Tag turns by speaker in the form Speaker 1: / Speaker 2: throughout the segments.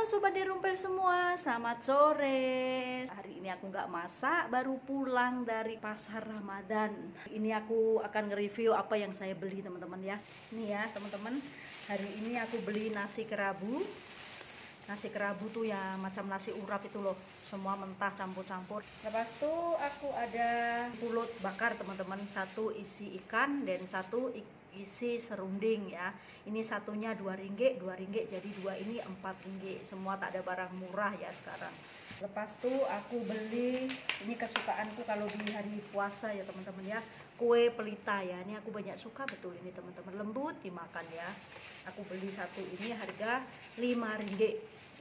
Speaker 1: Sobat Dirumpel semua, selamat sore. Hari ini aku nggak masak, baru pulang dari pasar Ramadan. Ini aku akan nge-review apa yang saya beli teman-teman ya. Nih ya teman-teman, hari ini aku beli nasi kerabu. Nasi kerabu tuh ya macam nasi urap itu loh, semua mentah campur-campur. Lepas itu aku ada pulut bakar teman-teman, satu isi ikan dan satu isi serunding ya. Ini satunya Rp2, Rp2 jadi dua ini Rp4. Semua tak ada barang murah ya sekarang. Lepas itu aku beli, ini kesukaanku kalau di hari puasa ya teman-teman ya, kue pelita ya. Ini aku banyak suka betul ini teman-teman, lembut dimakan ya. Aku beli satu ini harga Rp5,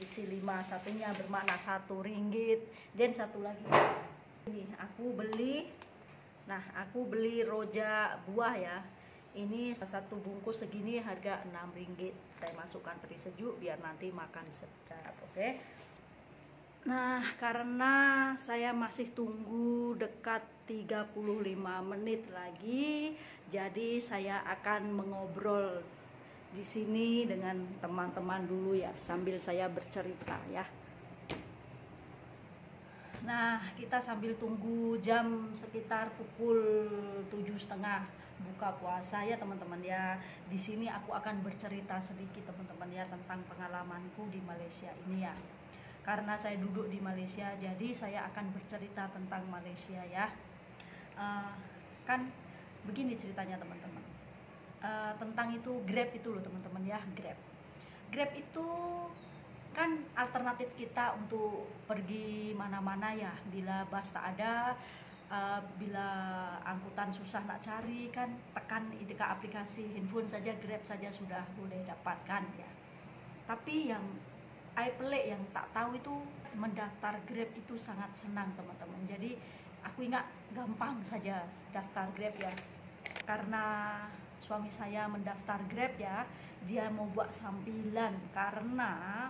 Speaker 1: isi 5, satunya bermakna Rp1 dan satu lagi ini aku beli. Nah, aku beli rojak buah ya. Ini satu bungkus segini harga Rp6. Saya masukkan teri sejuk biar nanti makan sedap, oke? Nah, karena saya masih tunggu dekat 35 menit lagi, jadi saya akan mengobrol di sini dengan teman-teman dulu ya, sambil saya bercerita ya. Nah, kita sambil tunggu jam sekitar pukul 7.30 buka puasa ya teman-teman ya. Di sini aku akan bercerita sedikit teman-teman ya tentang pengalamanku di Malaysia ini ya. Karena saya duduk di Malaysia, jadi saya akan bercerita tentang Malaysia ya. Kan begini ceritanya teman-teman. Tentang itu Grab itu loh teman-teman ya, Grab itu kan alternatif kita untuk pergi mana-mana ya, bila bus tak ada, bila angkutan susah nak cari kan, tekan ke aplikasi handphone saja, Grab saja sudah boleh dapatkan ya. Tapi yang pelik yang tak tahu itu mendaftar Grab itu sangat senang teman-teman. Jadi aku ingat gampang saja daftar Grab ya, karena suami saya mendaftar Grab ya, dia mau buat sambilan karena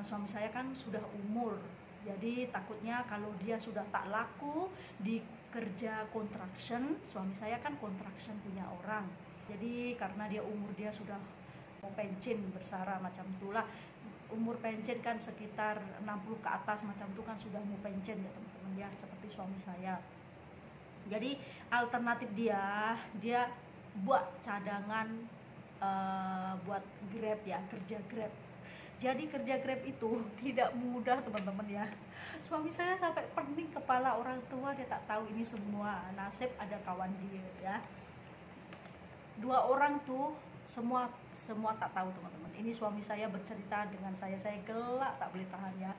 Speaker 1: suami saya kan sudah umur, jadi takutnya kalau dia sudah tak laku di kerja construction. Suami saya kan construction punya orang, jadi karena dia umur dia sudah mau pensiun bersara macam itulah, umur pensiun kan sekitar 60 ke atas macam itu kan sudah mau pensiun ya teman-teman ya, seperti suami saya. Jadi alternatif dia buat cadangan buat Grab ya, kerja Grab. Jadi kerja Grab itu tidak mudah teman-teman ya. Suami saya sampai pening kepala, orang tua dia tak tahu ini semua. Nasib ada kawan dia ya. Dua orang tuh semua tak tahu teman-teman. Ini suami saya bercerita dengan saya gelak tak boleh tahan ya.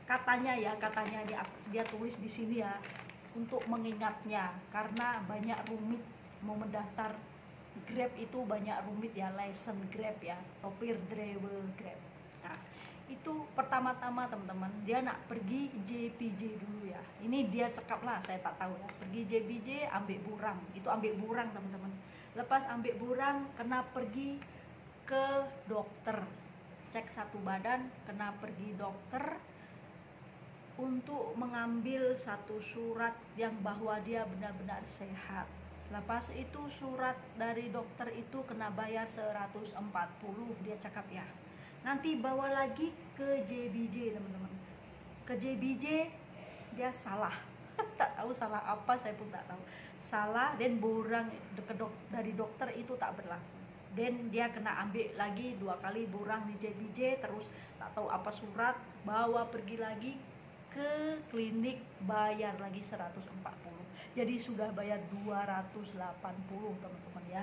Speaker 1: Katanya dia tulis di sini ya, untuk mengingatnya karena banyak rumit mau mendaftar Grab itu, banyak rumit ya, license Grab ya, sopir driver Grab. Nah, itu pertama-tama teman-teman dia nak pergi JPJ dulu ya. Ini dia cekap lah, saya tak tahu ya. Pergi JPJ ambil burang, itu ambil burang teman-teman. Lepas ambil burang kena pergi ke dokter, cek satu badan, kena pergi dokter untuk mengambil satu surat yang bahwa dia benar-benar sehat. Lepas itu surat dari dokter itu kena bayar 140, dia cakap ya. Nanti bawa lagi ke JBJ teman-teman. Ke JBJ dia salah. Tak tahu salah apa, saya pun tak tahu. Salah dan borang dari dokter itu tak berlaku. Dan dia kena ambil lagi 2 kali borang di JBJ, terus tak tahu apa surat, bawa pergi lagi ke klinik, bayar lagi 140. Jadi sudah bayar 280 teman-teman ya.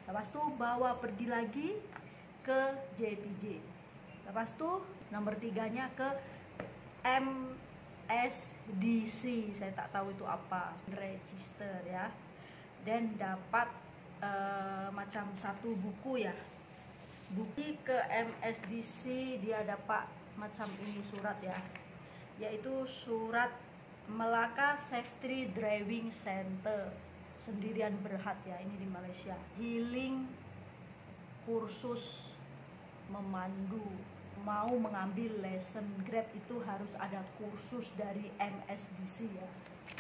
Speaker 1: Lepas itu bawa pergi lagi ke JPJ. Lepas itu nomor 3-nya ke MSDC, saya tak tahu itu apa, register ya. Dan dapat macam satu buku ya. Buku ke MSDC dia dapat macam ini surat ya, yaitu surat Melaka Safety Driving Center, sendirian berhad ya, ini di Malaysia. Healing kursus memandu, mau mengambil lesson Grab itu harus ada kursus dari MSDC ya.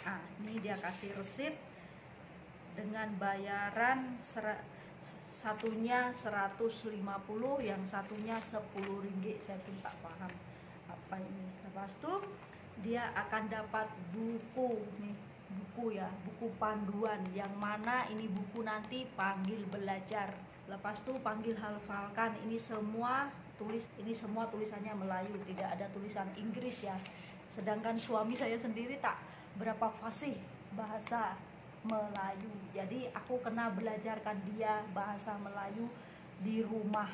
Speaker 1: Nah, ini dia kasih resip dengan bayaran satunya 150, yang satunya 10 ringgit. Saya pun tak paham apa ini. Lepas itu dia akan dapat buku nih, buku ya, buku panduan, yang mana ini buku nanti panggil belajar. Lepas itu panggil hafalkan. Ini semua tulisannya Melayu, tidak ada tulisan Inggris ya. Sedangkan suami saya sendiri tak berapa fasih bahasa Melayu, jadi aku kena belajarkan dia bahasa Melayu di rumah.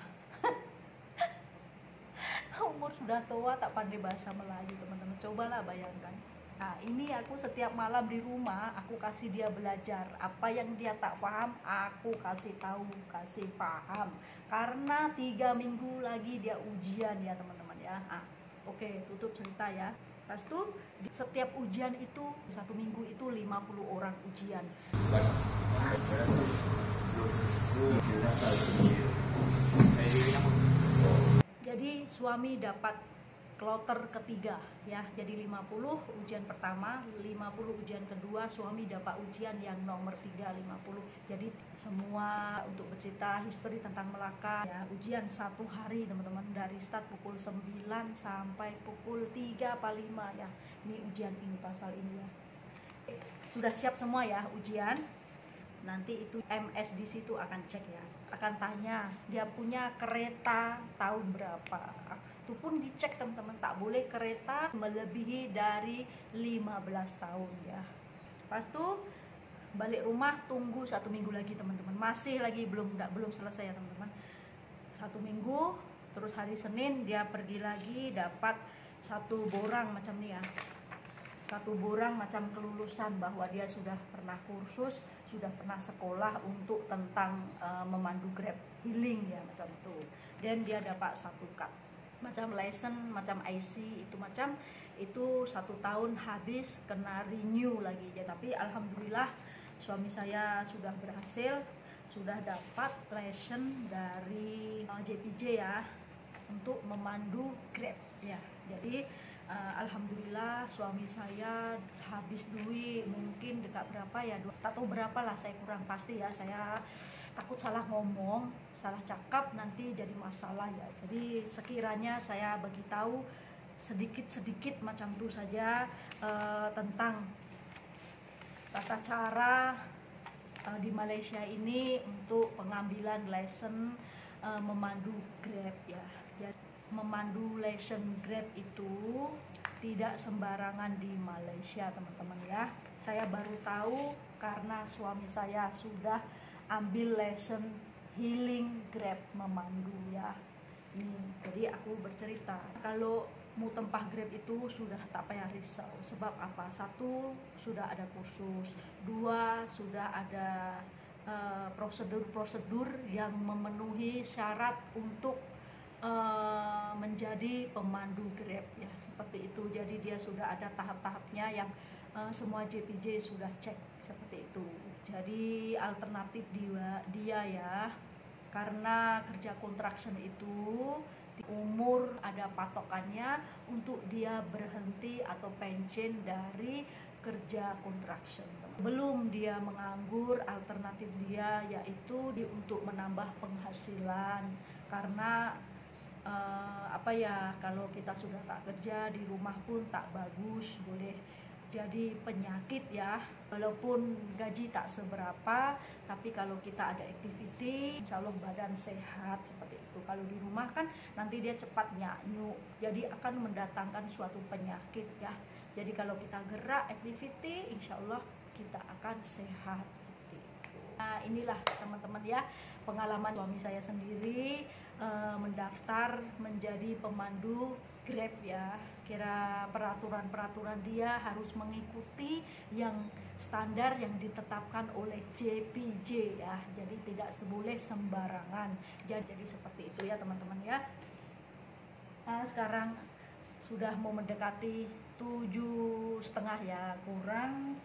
Speaker 1: Umur sudah tua tak pandai bahasa Melayu, teman-teman. Cobalah bayangkan. Nah, ini aku setiap malam di rumah aku kasih dia belajar. Apa yang dia tak paham aku kasih tahu, kasih paham. Karena 3 minggu lagi dia ujian ya teman-teman ya. Oke, tutup cerita ya. Pas itu setiap ujian itu 1 minggu itu 50 orang ujian. Jadi suami dapat kloter ketiga ya. Jadi 50 ujian pertama, 50 ujian kedua, suami dapat ujian yang nomor 3, 50. Jadi semua untuk bercerita history tentang Melaka ya. Ujian 1 hari teman-teman, dari start pukul 9 sampai pukul 3 apa 5 ya. Ini ujian ini, pasal ini ya. Sudah siap semua ya ujian. Nanti itu MS di situ akan cek ya. Akan tanya dia punya kereta tahun berapa. Itu pun dicek teman-teman, tak boleh kereta melebihi dari 15 tahun ya. Pas itu balik rumah, tunggu 1 minggu lagi teman-teman, masih lagi belum selesai ya teman-teman. 1 minggu, terus hari Senin dia pergi lagi dapat 1 borang macam ini ya, 1 borang macam kelulusan bahwa dia sudah pernah kursus, sudah pernah sekolah untuk tentang memandu Grab healing ya, macam itu. Dan dia dapat 1 kad macam license, macam IC, itu 1 tahun habis kena renew lagi ya. Tapi alhamdulillah suami saya sudah berhasil, sudah dapat license dari JPJ ya untuk memandu Grab ya. Jadi alhamdulillah suami saya habis duit mungkin dekat berapa ya, tak tahu berapa lah, saya kurang pasti ya. Saya takut salah ngomong, salah cakap nanti jadi masalah ya. Jadi sekiranya saya bagi tahu sedikit-sedikit macam itu saja tentang tata cara di Malaysia ini untuk pengambilan license memandu Grab ya. Jadi memandu license Grab itu tidak sembarangan di Malaysia teman-teman ya. Saya baru tahu karena suami saya sudah ambil lesson healing Grab memandu ya. Jadi aku bercerita, kalau mau tempah Grab itu sudah tak payah risau. Sebab apa? 1, sudah ada kursus. 2, sudah ada prosedur-prosedur yang memenuhi syarat untuk menjadi pemandu Grab ya, seperti itu. Jadi dia sudah ada tahap-tahapnya yang semua JPJ sudah cek seperti itu. Jadi alternatif dia ya, karena kerja construction itu umur ada patokannya untuk dia berhenti atau pensiun dari kerja construction. Belum dia menganggur, alternatif dia yaitu untuk menambah penghasilan. Karena apa ya, kalau kita sudah tak kerja di rumah pun tak bagus, boleh jadi penyakit ya. Walaupun gaji tak seberapa, tapi kalau kita ada activity, insya Allah badan sehat seperti itu. Kalau di rumah kan nanti dia cepat nyanyuk, jadi akan mendatangkan suatu penyakit ya. Jadi kalau kita gerak activity, insya Allah kita akan sehat seperti itu. Nah inilah teman-teman ya, pengalaman suami saya sendiri mendaftar menjadi pemandu Grab ya. Kira peraturan-peraturan dia harus mengikuti yang standar yang ditetapkan oleh JPJ ya. Jadi tidak boleh sembarangan. Jadi seperti itu ya teman-teman ya. Nah, sekarang sudah mau mendekati 7:30 ya, kurang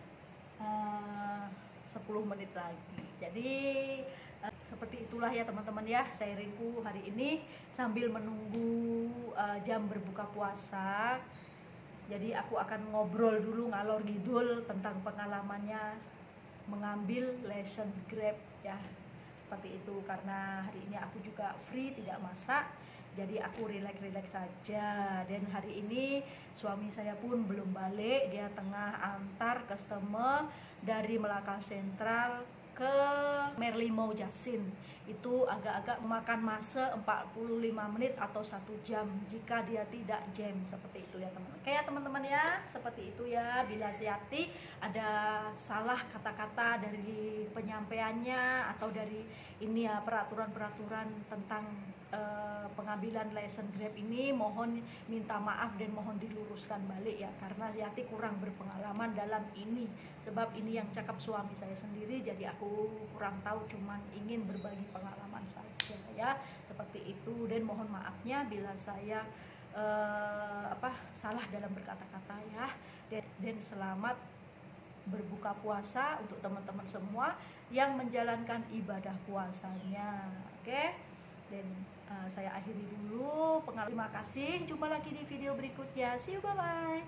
Speaker 1: 10 menit lagi. Jadi seperti itulah ya teman-teman ya, sharingku hari ini sambil menunggu jam berbuka puasa. Jadi aku akan ngobrol dulu ngalor ngidul tentang pengalamannya mengambil lesson Grab ya. seperti itu. Karena hari ini aku juga free, tidak masak, jadi aku relax saja. Dan hari ini suami saya pun belum balik, dia tengah antar customer dari Melaka Sentral ke Merlimau Jasin. Itu agak-agak memakan masa 45 menit atau 1 jam jika dia tidak jam, seperti itu ya teman-teman. Oke ya teman-teman ya, seperti itu ya. Bila Siati ada salah kata-kata dari penyampaiannya atau dari ini ya peraturan-peraturan tentang pengambilan license Grab ini, mohon minta maaf dan mohon diluruskan balik ya, karena Siati kurang berpengalaman dalam ini. Sebab ini yang cakap suami saya sendiri, jadi aku kurang tahu, cuman ingin berbagi pengalaman saja ya, seperti itu. Dan mohon maafnya bila saya salah dalam berkata-kata ya. Dan selamat berbuka puasa untuk teman-teman semua yang menjalankan ibadah puasanya. Oke. Dan saya akhiri dulu pengalaman. Terima kasih, jumpa lagi di video berikutnya. See you, bye bye.